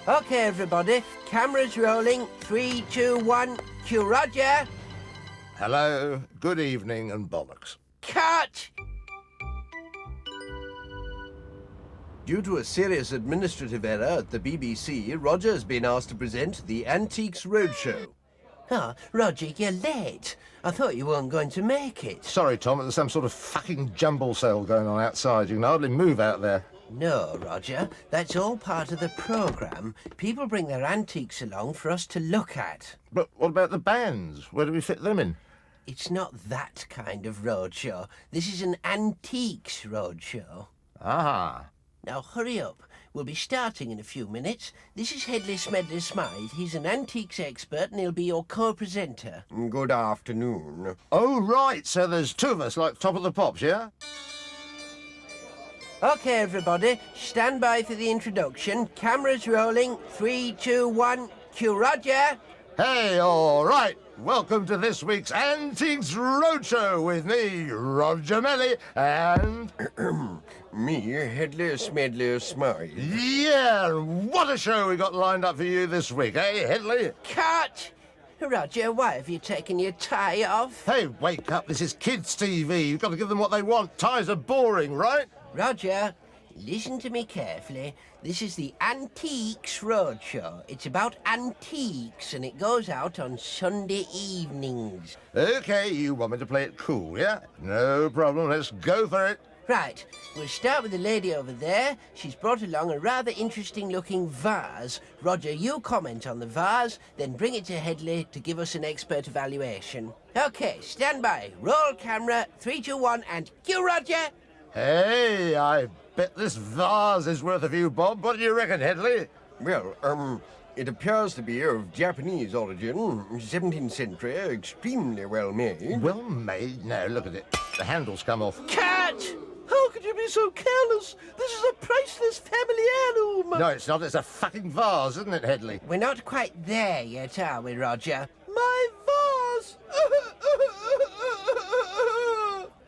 Okay, everybody. Cameras rolling. 3, 2, 1. Cue Roger. Hello, good evening, and bollocks. Cut! Due to a serious administrative error at the BBC, Roger has been asked to present the Antiques Roadshow. Oh, Roger, you're late. I thought you weren't going to make it. Sorry, Tom, there's some sort of fucking jumble sale going on outside. You can hardly move out there. No, Roger. That's all part of the programme. People bring their antiques along for us to look at. But what about the bands? Where do we fit them in? It's not that kind of roadshow. This is an antiques roadshow. Ah. Now, hurry up. We'll be starting in a few minutes. This is Headley Smedley Smythe. He's an antiques expert and he'll be your co-presenter. Good afternoon. Oh, right, so there's two of us, like Top of the Pops, yeah? Okay, everybody, stand by for the introduction. Cameras rolling. 3, 2, 1. Cue Roger. Hey, all right. Welcome to this week's Antiques Roadshow with me, Roger Mellie, and... Me, Headley Smedley Smythe. Yeah, what a show we got lined up for you this week, eh, Headley? Cut! Roger, why have you taken your tie off? Hey, wake up, this is kids' TV. You've got to give them what they want. Ties are boring, right? Roger, listen to me carefully. This is the Antiques Roadshow. It's about antiques, and it goes out on Sunday evenings. Okay, you want me to play it cool, yeah? No problem, let's go for it. Right, we'll start with the lady over there. She's brought along a rather interesting-looking vase. Roger, you comment on the vase, then bring it to Headley to give us an expert evaluation. Okay, stand by. Roll camera. 3, 2, 1, and cue Roger! Hey, I bet this vase is worth a few bob. What do you reckon, Headley? Well, it appears to be of Japanese origin, 17th century, extremely well made. Well made? No, look at it. The handle's come off. Cut! How could you be so careless? This is a priceless family heirloom. No, it's not. It's a fucking vase, isn't it, Headley? We're not quite there yet, are we, Roger? My vase!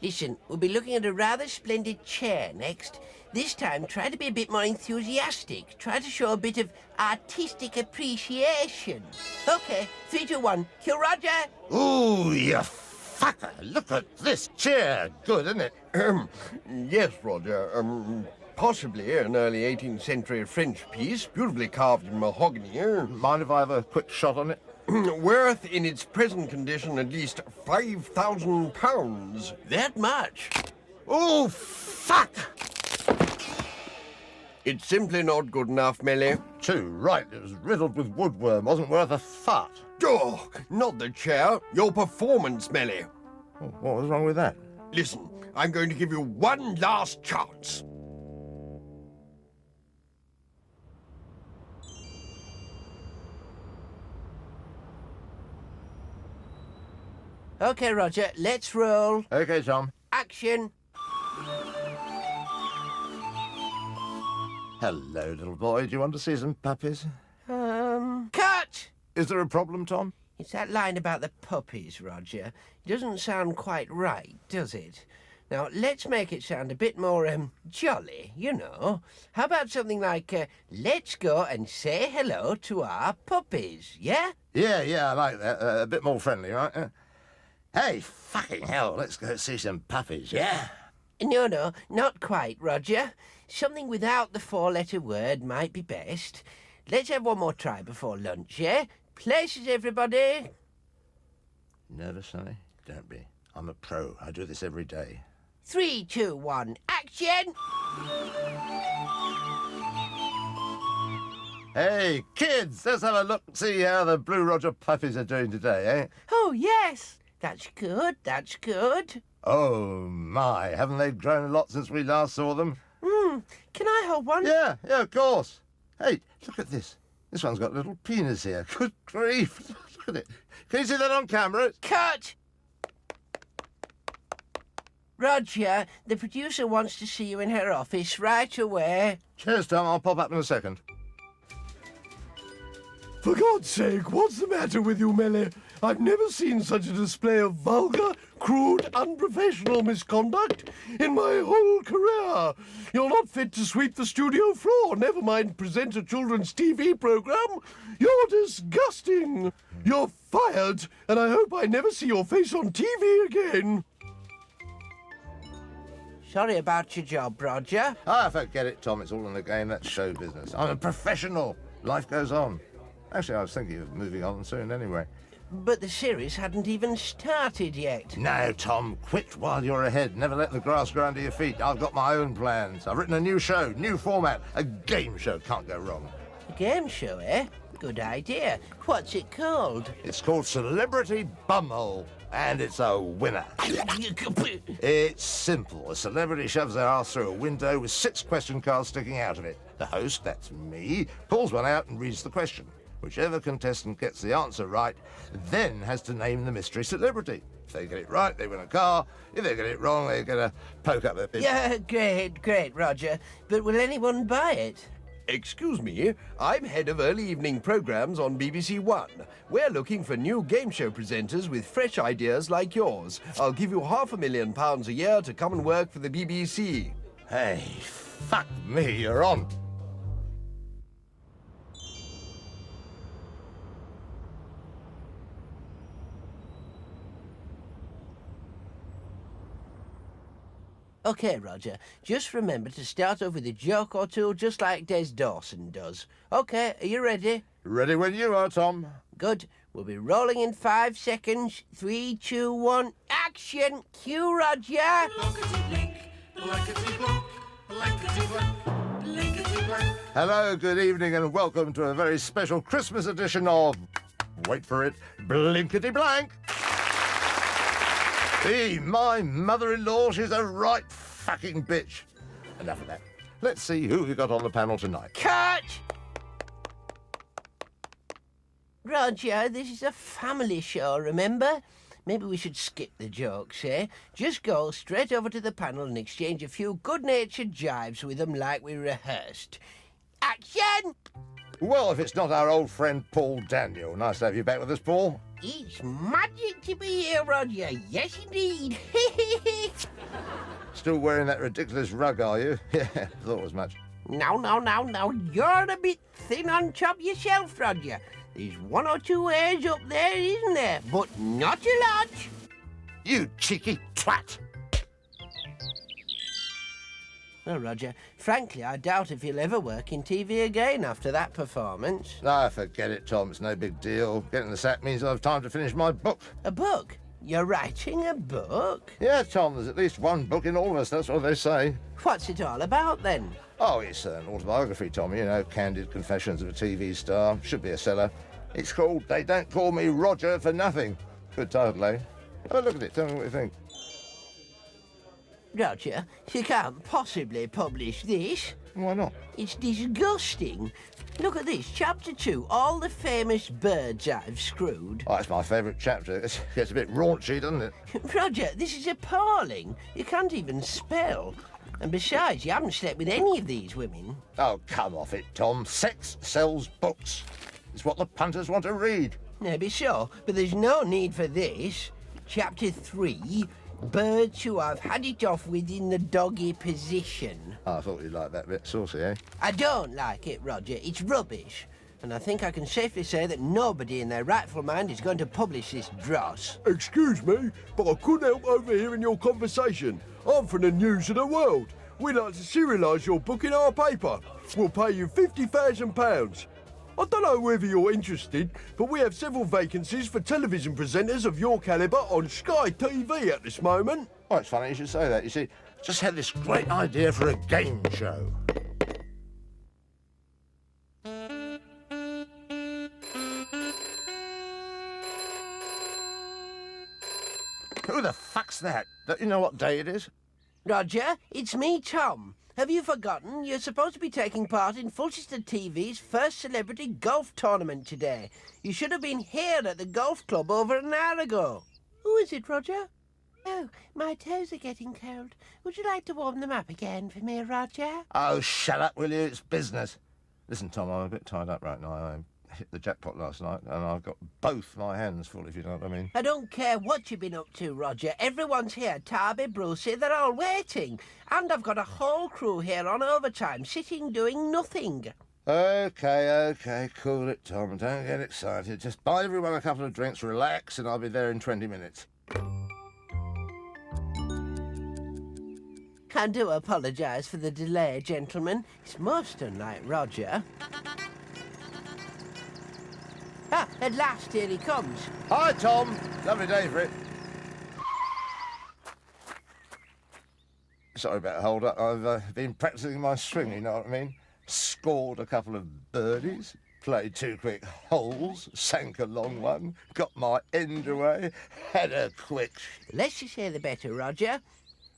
Listen, we'll be looking at a rather splendid chair next. This time, try to be a bit more enthusiastic. Try to show a bit of artistic appreciation. Okay, 3, 2, 1. Cue Roger! Ooh, you fucker. Look at this chair. Good, isn't it? Yes, Roger. Possibly an early 18th century French piece, beautifully carved in mahogany. Mind if I have a quick shot on it? Worth in its present condition at least £5,000. That much? Oh, fuck! It's simply not good enough, Mellie. Too right. It was riddled with woodworm. Wasn't worth a fart. Oh, not the chair. Your performance, Mellie. Oh, what was wrong with that? Listen, I'm going to give you one last chance. Okay, Roger, let's roll. Okay, Tom. Action. Hello, little boy. Do you want to see some puppies? Cut! Is there a problem, Tom? It's that line about the puppies, Roger. It doesn't sound quite right, does it? Now, let's make it sound a bit more, jolly, you know. How about something like, let's go and say hello to our puppies, yeah? Yeah, I like that. A bit more friendly, right? Hey, fucking hell, let's go see some puppies, yeah? No, not quite, Roger. Something without the 4-letter word might be best. Let's have one more try before lunch, yeah? Places, everybody. Nervous, sonny? Don't be. I'm a pro. I do this every day. 3, 2, 1, action! Hey, kids, let's have a look and see how the Blue Roger puppies are doing today, eh? Oh, yes. That's good, that's good. Oh, my. Haven't they grown a lot since we last saw them? Can I hold one? Yeah, of course. Hey, look at this. This one's got a little penis here. Good grief. Look at it. Can you see that on camera? Cut! Roger, the producer wants to see you in her office right away. Cheers, Tom. I'll pop up in a second. For God's sake, what's the matter with you, Mellie? I've never seen such a display of vulgar, crude, unprofessional misconduct in my whole career. You're not fit to sweep the studio floor, never mind present a children's TV program. You're disgusting. You're fired, and I hope I never see your face on TV again. Sorry about your job, Roger. Ah, forget it, Tom. It's all in the game. That's show business. I'm a professional. Life goes on. Actually, I was thinking of moving on soon anyway. But the series hadn't even started yet. No, Tom, quit while you're ahead. Never let the grass grow under your feet. I've got my own plans. I've written a new show, new format. A game show. Can't go wrong. A game show, eh? Good idea. What's it called? It's called Celebrity Bumhole, and it's a winner. It's simple. A celebrity shoves their ass through a window with 6 question cards sticking out of it. The host, that's me, pulls one out and reads the question. Whichever contestant gets the answer right then has to name the mystery celebrity. If they get it right, they win a car. If they get it wrong, they get a poke up their bit. Yeah, great, Roger. But will anyone buy it? Excuse me, I'm head of early evening programs on BBC One. We're looking for new game show presenters with fresh ideas like yours. I'll give you £500,000 a year to come and work for the BBC. Hey, fuck me, you're on. OK, Roger. Just remember to start off with a joke or two, just like Des Dawson does. OK, are you ready? Ready when you are, Tom. Good. We'll be rolling in 5 seconds. 3, 2, 1, action! Cue, Roger! Blankety-blink, blankety-blunk, blankety-blunk, blankety-blunk. Hello, good evening, and welcome to a very special Christmas edition of... wait for it, Blinkety Blank. My mother-in-law, she's a right fucking bitch. Enough of that. Let's see who we got on the panel tonight. Cut! Roger, this is a family show, remember? Maybe we should skip the jokes, eh? Just go straight over to the panel and exchange a few good-natured jibes with them like we rehearsed. Action! Well, if it's not our old friend Paul Daniel. Nice to have you back with us, Paul. It's magic to be here, Roger. Yes, indeed. Still wearing that ridiculous rug, are you? Yeah, thought as much. Now. You're a bit thin on top yourself, Roger. There's 1 or 2 hairs up there, isn't there? But not a lot. You cheeky twat. Well, Roger, frankly, I doubt if you'll ever work in TV again after that performance. Ah, forget it, Tom. It's no big deal. Getting the sack means I'll have time to finish my book. A book? You're writing a book? Yeah, Tom, there's at least one book in all of us. That's what they say. What's it all about, then? Oh, it's an autobiography, Tom. You know, candid confessions of a TV star. Should be a seller. It's called They Don't Call Me Roger for Nothing. Good title, eh? Have a look at it. Tell me what you think. Roger, you can't possibly publish this. Why not? It's disgusting. Look at this, chapter 2, all the famous birds I've screwed. Oh, it's my favourite chapter. It gets a bit raunchy, doesn't it? Roger, this is appalling. You can't even spell. And besides, you haven't slept with any of these women. Oh, come off it, Tom. Sex sells books. It's what the punters want to read. Maybe so, but there's no need for this. Chapter 3, birds who I've had it off with in the doggy position. Oh, I thought you'd like that bit saucy, eh? I don't like it, Roger. It's rubbish. And I think I can safely say that nobody in their rightful mind is going to publish this dross. Excuse me, but I couldn't help overhearing your conversation. I'm from the News of the World. We'd like to serialise your book in our paper. We'll pay you £50,000. I don't know whether you're interested, but we have several vacancies for television presenters of your calibre on Sky TV at this moment. Oh, it's funny you should say that. You see, just had this great idea for a game show. Who the fuck's that? Don't you know what day it is? Roger, it's me, Tom. Have you forgotten? You're supposed to be taking part in Fulchester TV's first celebrity golf tournament today. You should have been here at the golf club over an hour ago. Who is it, Roger? Oh, my toes are getting cold. Would you like to warm them up again for me, Roger? Oh, shut up, will you? It's business. Listen, Tom, I'm a bit tied up right now. I hit the jackpot last night, and I've got both my hands full, if you know what I mean. I don't care what you've been up to, Roger. Everyone's here. Tarby, Brucey, they're all waiting. And I've got a whole crew here on overtime, sitting doing nothing. Okay, cool it, Tom. Don't get excited. Just buy everyone a couple of drinks, relax, and I'll be there in 20 minutes. I do apologise for the delay, gentlemen. It's most unlike Roger. Ah, at last, here he comes. Hi, Tom. Lovely day for it. Sorry about the hold up. I've been practising my swing, you know what I mean? Scored a couple of birdies, played 2 quick holes, sank a long one, got my end away, had a quick... The less you say, the better, Roger.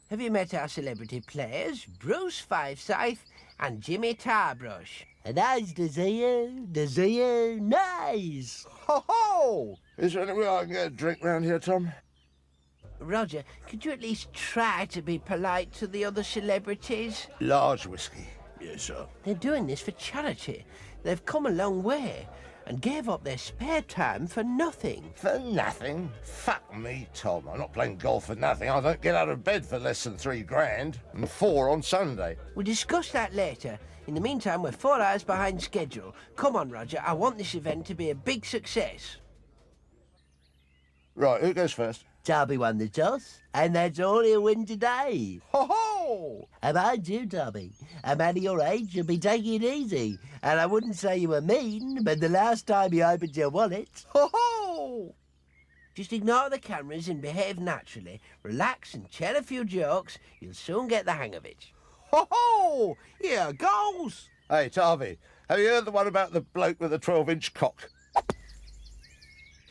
Have you met our celebrity players, Bruce Fivesyth and Jimmy Tarbrush? Nice to see you, nice. Ho-ho! Is there any way I can get a drink round here, Tom? Roger, could you at least try to be polite to the other celebrities? Large whiskey. Yes, sir. They're doing this for charity. They've come a long way and gave up their spare time for nothing. For nothing? Fuck me, Tom. I'm not playing golf for nothing. I don't get out of bed for less than $3,000, and 4 on Sunday. We'll discuss that later. In the meantime, we're 4 hours behind schedule. Come on, Roger. I want this event to be a big success. Right, who goes first? Darby won the toss, and that's all he'll win today. Ho-ho! And mind you, Darby, a man of your age should be taking it easy. And I wouldn't say you were mean, but the last time you opened your wallet... Ho-ho! Just ignore the cameras and behave naturally. Relax and tell a few jokes. You'll soon get the hang of it. Ho-ho! Here goes! Hey, Tarby, have you heard the one about the bloke with the 12-inch cock?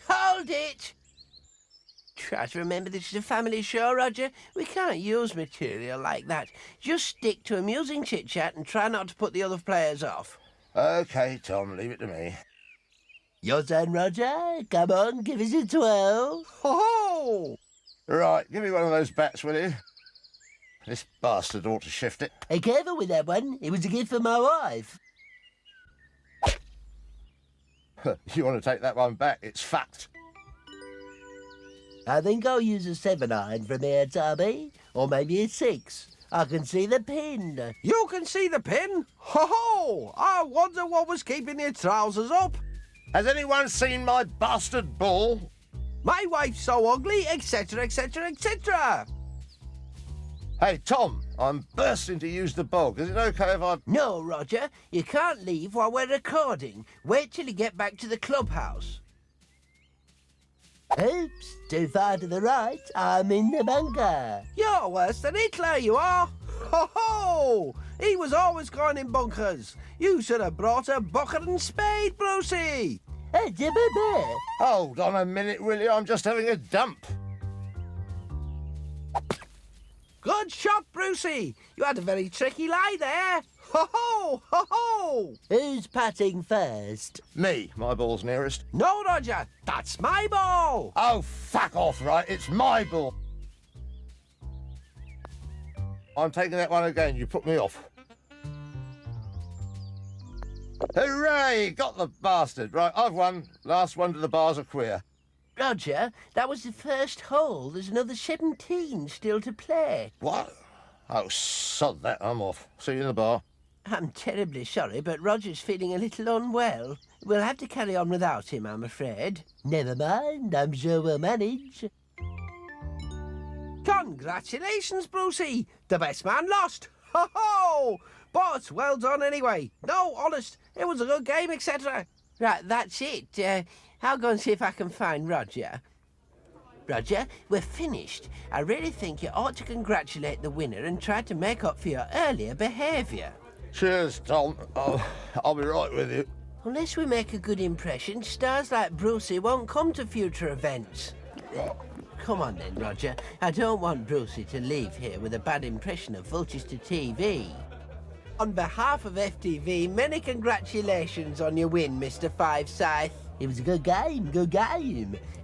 Hold it! Try to remember this is a family show, Roger. We can't use material like that. Just stick to amusing chit-chat and try not to put the other players off. Okay, Tom, leave it to me. Your turn, Roger. Come on, give us a 12. Ho-ho! Right, give me one of those bats, will you? This bastard ought to shift it. Hey, careful with that one. It was a gift from my wife. You want to take that one back? It's fucked. I think I'll use a 7-iron from here, Tubby. Or maybe a 6. I can see the pin. You can see the pin? Ho-ho! I wonder what was keeping your trousers up. Has anyone seen my bastard ball? My wife's so ugly, etc., etc., etc. Hey, Tom, I'm bursting to use the bog. Is it okay if I... No, Roger. You can't leave while we're recording. Wait till you get back to the clubhouse. Oops, too far to the right. I'm in the bunker. You're worse than Hitler, you are. Ho-ho! He was always going in bunkers. You should have brought a bucket and spade, Brucey. Hey, Jibba. Hold on a minute, will you? I'm just having a dump. Good shot, Brucey. You had a very tricky lie there. Ho-ho! Ho-ho! Who's patting first? Me, my ball's nearest. No, Roger, that's my ball. Oh, fuck off, right? It's my ball. I'm taking that one again. You put me off. Hooray! Got the bastard. Right, I've won. Last one to the bars are queer. Roger, that was the first hole. There's another 17 still to play. What? Oh, sod that. I'm off. See you in the bar. I'm terribly sorry, but Roger's feeling a little unwell. We'll have to carry on without him, I'm afraid. Never mind, I'm sure we'll manage. Congratulations, Brucey. The best man lost. Ho-ho! But well done anyway. No, honest, it was a good game, etc. Right, that's it. I'll go and see if I can find Roger. Roger, we're finished. I really think you ought to congratulate the winner and try to make up for your earlier behaviour. Cheers, Tom. I'll be right with you. Unless we make a good impression, stars like Brucey won't come to future events. Come on then, Roger. I don't want Brucey to leave here with a bad impression of Vulchester TV. On behalf of FTV, many congratulations on your win, Mr. Fivesyth. It was a good game,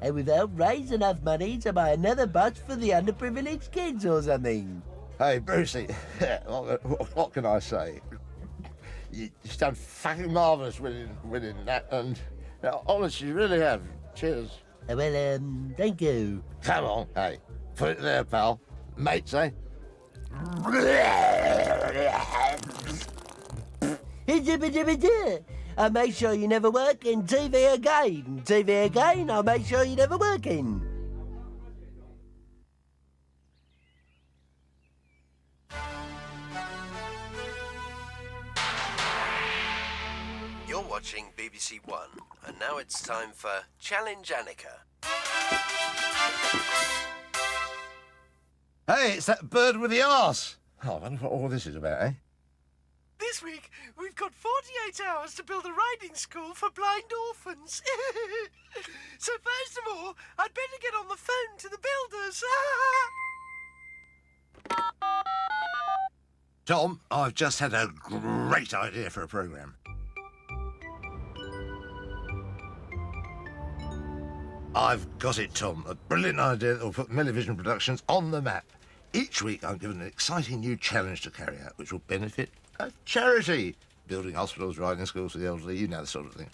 and we've helped raise enough money to buy another bus for the underprivileged kids or something. Hey, Brucey, what can I say? You've done fucking marvellous winning that, and honestly, you really have. Cheers. Thank you. Come on, hey, put it there, pal. Mates, eh? I make sure you never work in TV again. TV again, I make sure you never work in. You're watching BBC One, and now it's time for Challenge Annika. Hey, it's that bird with the arse. Oh, I wonder what all this is about, eh? This week, we've got 48 hours to build a riding school for blind orphans. So first of all, I'd better get on the phone to the builders. Tom, I've just had a great idea for a programme. I've got it, Tom. A brilliant idea that will put Mellie Vision Productions on the map. Each week I'm given an exciting new challenge to carry out, which will benefit a charity. Building hospitals, riding schools for the elderly, you know, the sort of thing.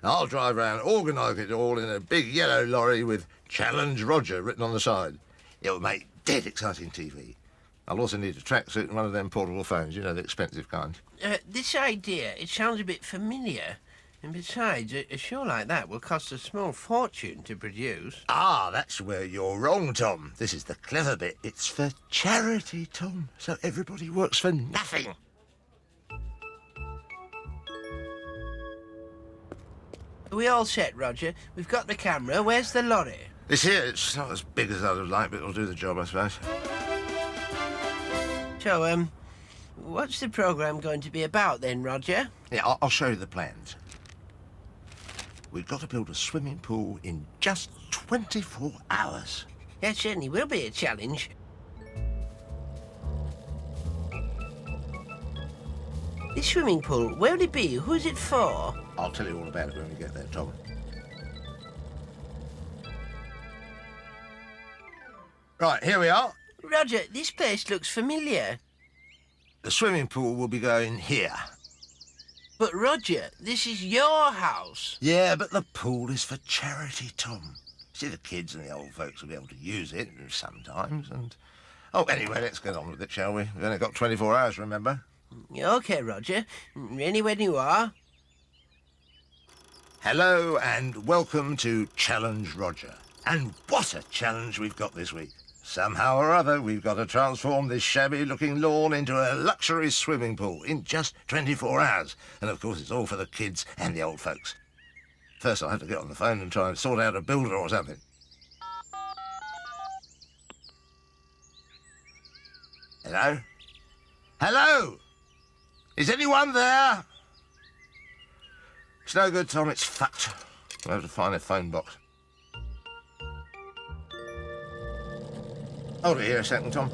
And I'll drive around, organise it all in a big yellow lorry with Challenge Roger written on the side. It'll make dead exciting TV. I'll also need a tracksuit and one of them portable phones, you know, the expensive kind. This idea, it sounds a bit familiar. And besides, a show like that will cost a small fortune to produce. Ah, that's where you're wrong, Tom. This is the clever bit. It's for charity, Tom. So everybody works for nothing. Are we all set, Roger? We've got the camera. Where's the lorry? This here, it's not as big as I'd have liked, but it'll do the job, I suppose. So, what's the programme going to be about then, Roger? Yeah, I'll show you the plans. We've got to build a swimming pool in just 24 hours. That certainly will be a challenge. This swimming pool, where will it be? Who's it for? I'll tell you all about it when we get there, Tom. Right, here we are. Roger, this place looks familiar. The swimming pool will be going here. But Roger, this is your house. Yeah, but the pool is for charity, Tom. See, the kids and the old folks will be able to use it sometimes, and... Oh, anyway, let's get on with it, shall we? We've only got 24 hours, remember? OK, Roger. Ready when you are. Hello and welcome to Challenge Roger. And what a challenge we've got this week. Somehow or other, we've got to transform this shabby-looking lawn into a luxury swimming pool in just 24 hours. And, of course, it's all for the kids and the old folks. First, I'll have to get on the phone and try and sort out a builder or something. Hello? Hello? Is anyone there? It's no good, Tom. It's fucked. We'll have to find a phone box. Hold it here a second, Tom.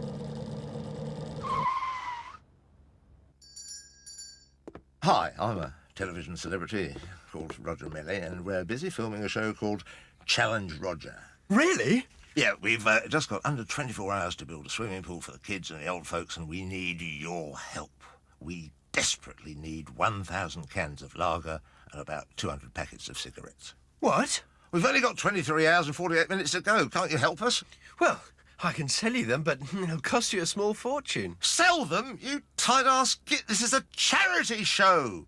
Hi, I'm a television celebrity called Roger Mellie, and we're busy filming a show called Challenge Roger. Really? Yeah, we've just got under 24 hours to build a swimming pool for the kids and the old folks, and we need your help. We desperately need 1,000 cans of lager and about 200 packets of cigarettes. What? We've only got 23 hours and 48 minutes to go. Can't you help us? Well, I can sell you them, but it'll cost you a small fortune. Sell them? You tight-ass git. This is a charity show.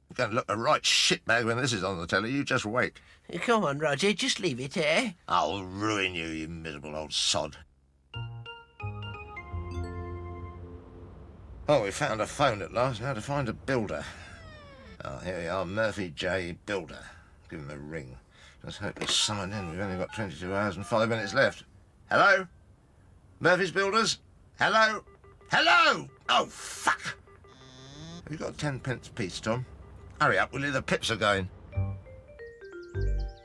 You're going to look a right shitbag when this is on the telly. You just wait. Come on, Roger, just leave it, eh? I'll ruin you, you miserable old sod. Oh, we found a phone at last. Now to find a builder. Oh, here we are, Murphy J. Builder. Give him a ring. Let's hope there's someone in. We've only got 22 hours and 5 minutes left. Hello? Murphy's Builders? Hello? Hello! Oh, fuck! Have you got 10 pence apiece, Tom? Hurry up, will you? The pips are going.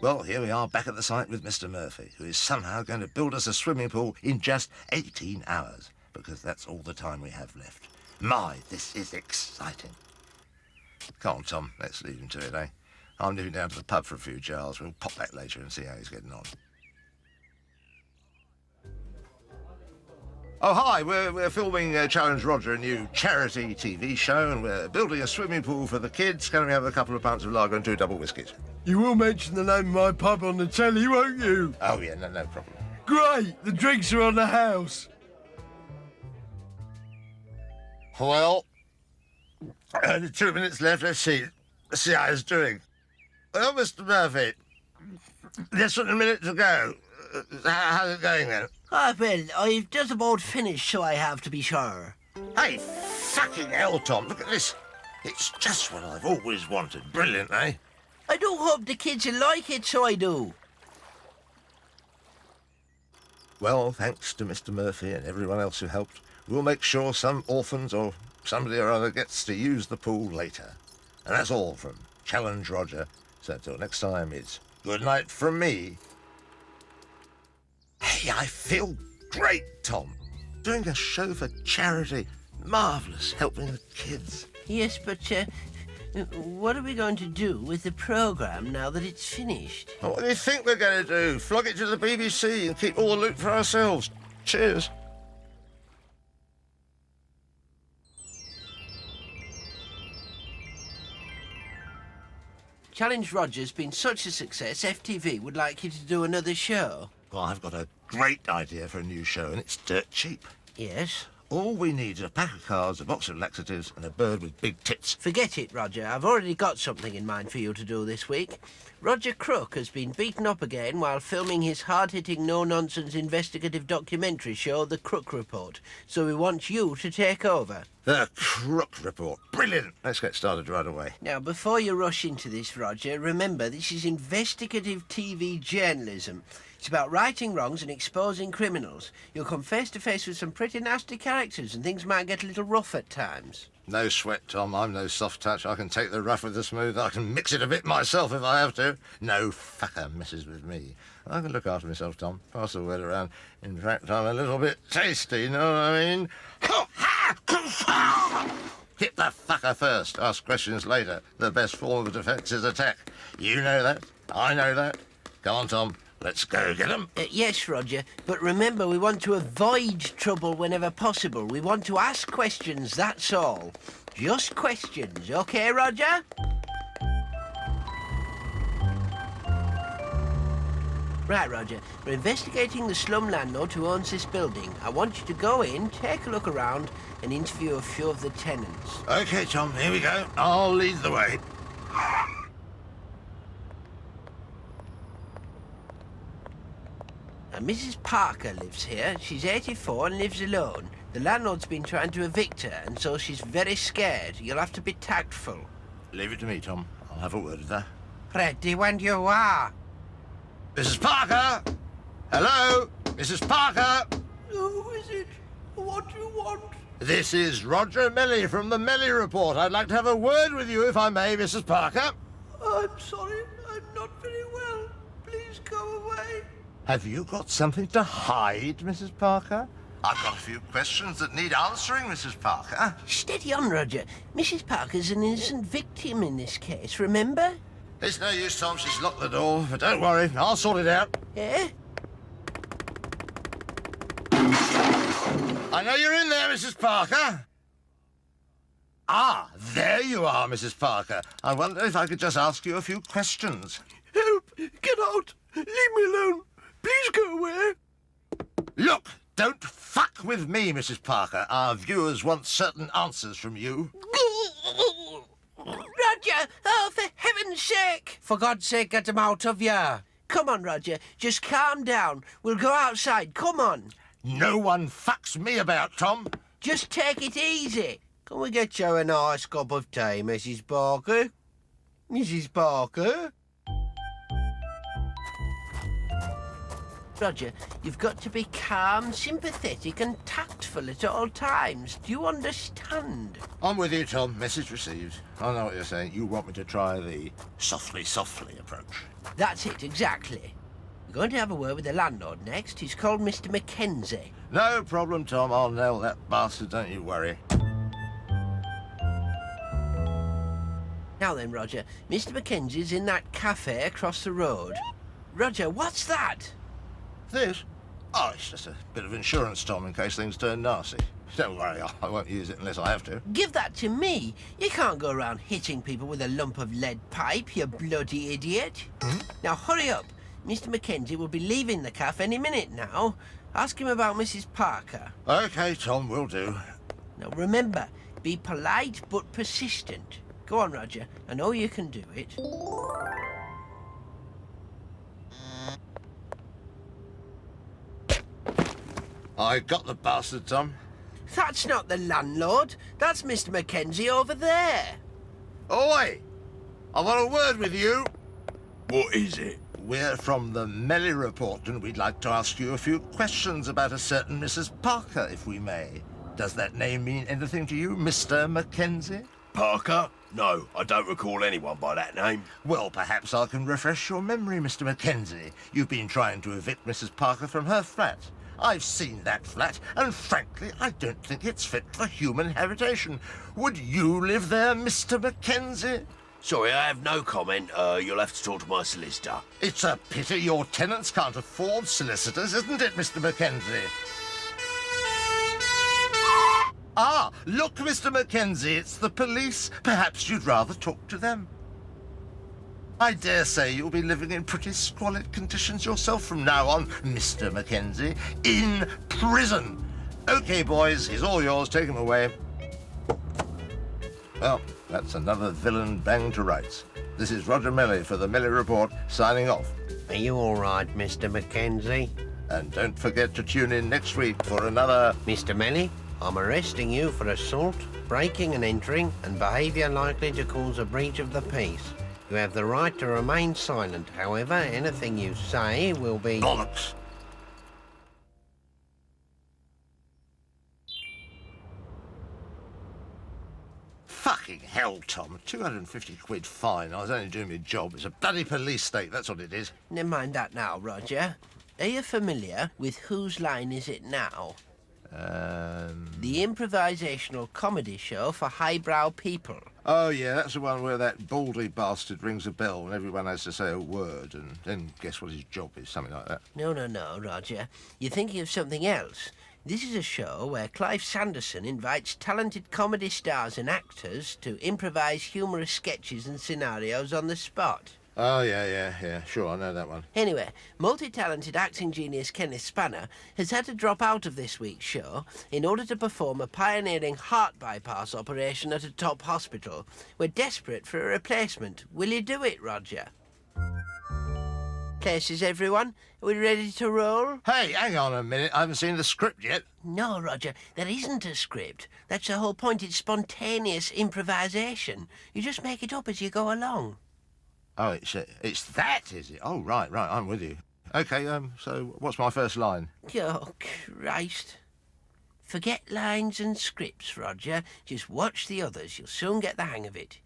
Well, here we are back at the site with Mr. Murphy, who is somehow going to build us a swimming pool in just 18 hours, because that's all the time we have left. My, this is exciting. Come on, Tom, let's leave him to it, eh? I'm nipping down to the pub for a few jars. We'll pop back later and see how he's getting on. Oh, hi, we're filming Challenge Roger, a new charity TV show, and we're building a swimming pool for the kids. Can we have a couple of pints of lager and 2 double whiskies? You will mention the name of my pub on the telly, won't you? Oh, yeah, no problem. Great! The drinks are on the house. Well, only 2 minutes left. Let's see how it's doing. Well, Mr. Murphy, less than a minute to go. How's it going then? Ah, well, I've just about finished, so I have to be sure. Hey, fucking hell, Tom, look at this. It's just what I've always wanted. Brilliant, eh? I do hope the kids will like it, so I do. Well, thanks to Mr. Murphy and everyone else who helped, we'll make sure some orphans or somebody or other gets to use the pool later. And that's all from Challenge Roger. So until next time, it's good night from me. Hey, I feel great, Tom. Doing a show for charity. Marvellous, helping the kids. Yes, but what are we going to do with the programme now that it's finished? Well, what do you think we're going to do? Flog it to the BBC and keep all the loot for ourselves. Cheers. Challenge Roger's been such a success, FTV would like you to do another show. Well, I've got a great idea for a new show, and it's dirt cheap. Yes? All we need is a pack of cards, a box of laxatives, and a bird with big tits. Forget it, Roger. I've already got something in mind for you to do this week. Roger Crook has been beaten up again while filming his hard-hitting, no-nonsense investigative documentary show, The Crook Report. So we want you to take over. The Crook Report. Brilliant. Let's get started right away. Now, before you rush into this, Roger, remember this is investigative TV journalism. It's about righting wrongs and exposing criminals. You'll come face to face with some pretty nasty characters and things might get a little rough at times. No sweat, Tom. I'm no soft touch. I can take the rough with the smooth. I can mix it a bit myself if I have to. No fucker messes with me. I can look after myself, Tom. Pass the word around. In fact, I'm a little bit tasty, you know what I mean? Hit the fucker first. Ask questions later. The best form of defence is attack. You know that. I know that. Come on, Tom. Let's go get 'em. Yes, Roger, but remember we want to avoid trouble whenever possible. We want to ask questions, that's all. Just questions, okay, Roger? Right, Roger, we're investigating the slum landlord who owns this building. I want you to go in, take a look around, and interview a few of the tenants. OK, Tom, here we go. I'll lead the way. Now, Mrs. Parker lives here. She's 84 and lives alone. The landlord's been trying to evict her, and so she's very scared. You'll have to be tactful. Leave it to me, Tom. I'll have a word with her. Ready when you are. Mrs. Parker! Hello? Mrs. Parker! Who is it? What do you want? This is Roger Mellie from the Mellie Report. I'd like to have a word with you, if I may, Mrs. Parker. I'm sorry, I'm not very well. Please go away. Have you got something to hide, Mrs. Parker? I've got a few questions that need answering, Mrs. Parker. Steady on, Roger. Mrs. Parker's an innocent victim in this case, remember? It's no use, Tom. She's locked the door. But don't worry, I'll sort it out. Eh? I know you're in there, Mrs. Parker. Ah, there you are, Mrs. Parker. I wonder if I could just ask you a few questions. Help! Get out! Leave me alone! Please go away! Look, don't fuck with me, Mrs. Parker. Our viewers want certain answers from you. Roger! Oh, for heaven's sake! For God's sake, get him out of here. Come on, Roger. Just calm down. We'll go outside. Come on. No one fucks me about, Tom. Just take it easy. Can we get you a nice cup of tea, Mrs. Parker? Mrs. Parker? Roger, you've got to be calm, sympathetic and tactful at all times. Do you understand? I'm with you, Tom. Message received. I know what you're saying. You want me to try the softly approach. That's it, exactly. We're going to have a word with the landlord next. He's called Mr. Mackenzie. No problem, Tom. I'll nail that bastard, don't you worry. Now then, Roger, Mr. Mackenzie's in that cafe across the road. Roger, what's that? This? Oh, it's just a bit of insurance, Tom, in case things turn nasty. Don't worry, I won't use it unless I have to. Give that to me. You can't go around hitting people with a lump of lead pipe, you bloody idiot. Now hurry up. Mr. Mackenzie will be leaving the cafe any minute now. Ask him about Mrs. Parker. OK, Tom, will do. Now remember, be polite but persistent. Go on, Roger. I know you can do it. I got the bastard, Tom. That's not the landlord. That's Mr. Mackenzie over there. Oi! I want a word with you. What is it? We're from the Mellie report, and we'd like to ask you a few questions about a certain Mrs. Parker, if we may. Does that name mean anything to you, Mr. Mackenzie? Parker? No, I don't recall anyone by that name. Well, perhaps I can refresh your memory, Mr. Mackenzie. You've been trying to evict Mrs. Parker from her flat. I've seen that flat, and frankly, I don't think it's fit for human habitation. Would you live there, Mr. Mackenzie? Sorry, I have no comment. You'll have to talk to my solicitor. It's a pity your tenants can't afford solicitors, isn't it, Mr. Mackenzie? Ah, look, Mr. Mackenzie, it's the police. Perhaps you'd rather talk to them. I dare say you'll be living in pretty squalid conditions yourself from now on, Mr. Mackenzie. In prison. OK, boys, he's all yours. Take him away. Well, that's another villain banged to rights. This is Roger Mellie for the Mellie Report, signing off. Are you all right, Mr. Mackenzie? And don't forget to tune in next week for another... Mr. Mellie, I'm arresting you for assault, breaking and entering, and behaviour likely to cause a breach of the peace. You have the right to remain silent. However, anything you say will be... bollocks. Fucking hell, Tom. 250 quid fine. I was only doing my job. It's a bloody police state, that's what it is. Never mind that now, Roger. Are you familiar with Whose Line Is It Now? The improvisational comedy show for highbrow people. Oh, yeah, that's the one where that baldy bastard rings a bell and everyone has to say a word and then guess what his job is, something like that. No, Roger. You're thinking of something else. This is a show where Clive Sanderson invites talented comedy stars and actors to improvise humorous sketches and scenarios on the spot. Oh, yeah, sure, I know that one. Anyway, multi-talented acting genius Kenneth Spanner has had to drop out of this week's show in order to perform a pioneering heart bypass operation at a top hospital. We're desperate for a replacement. Will you do it, Roger? Places, everyone? Are we ready to roll? Hey, hang on a minute, I haven't seen the script yet. No, Roger, there isn't a script. That's the whole point. It's spontaneous improvisation. You just make it up as you go along. Oh, it's that, is it? Oh, right, I'm with you. OK, so what's my first line? Oh, Christ. Forget lines and scripts, Roger. Just watch the others. You'll soon get the hang of it.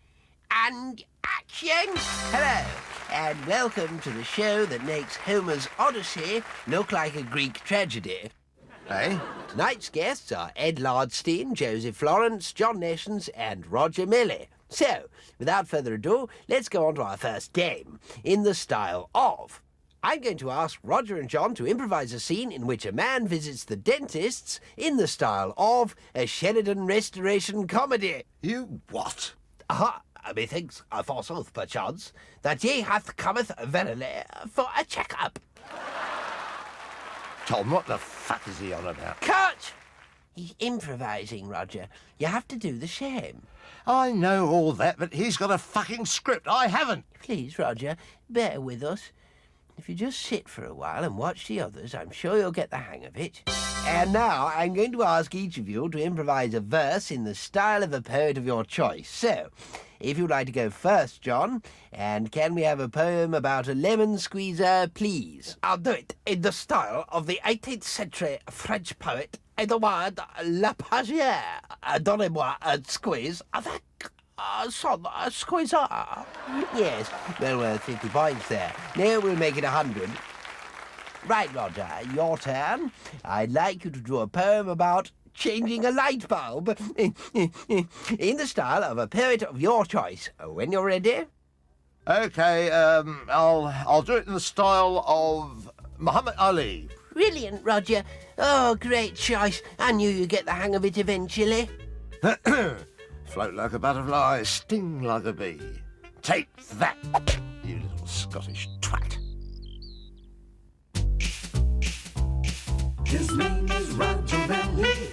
And action! Hello, and welcome to the show that makes Homer's Odyssey look like a Greek tragedy. Hey? Tonight's guests are Ed Lardstein, Joseph Florence, John Nations, and Roger Mellie. So, without further ado, let's go on to our first game, in the style of... I'm going to ask Roger and John to improvise a scene in which a man visits the dentist's in the style of a Sheridan Restoration comedy. You what? Aha, methinks, forsooth, perchance, that ye hath cometh verily for a check-up. Tom, what the fuck is he on about? Cut! He's improvising, Roger. You have to do the same. I know all that, but he's got a fucking script. I haven't. Please, Roger, bear with us. If you just sit for a while and watch the others, I'm sure you'll get the hang of it. And now I'm going to ask each of you to improvise a verse in the style of a poet of your choice. So, if you'd like to go first, John, and can we have a poem about a lemon squeezer, please? I'll do it in the style of the 18th century French poet Edouard Lapagère. Donnez-moi un squeeze avec son squeezer. Yes, well worth 50 points there. Now we'll make it 100. Right, Roger, your turn. I'd like you to draw a poem about changing a light bulb in the style of a poet of your choice. When you're ready. OK, I'll do it in the style of Muhammad Ali. Brilliant, Roger. Oh, great choice. I knew you'd get the hang of it eventually. Float like a butterfly, sting like a bee. Take that, you little Scottish twat. His name is Roger Mellie.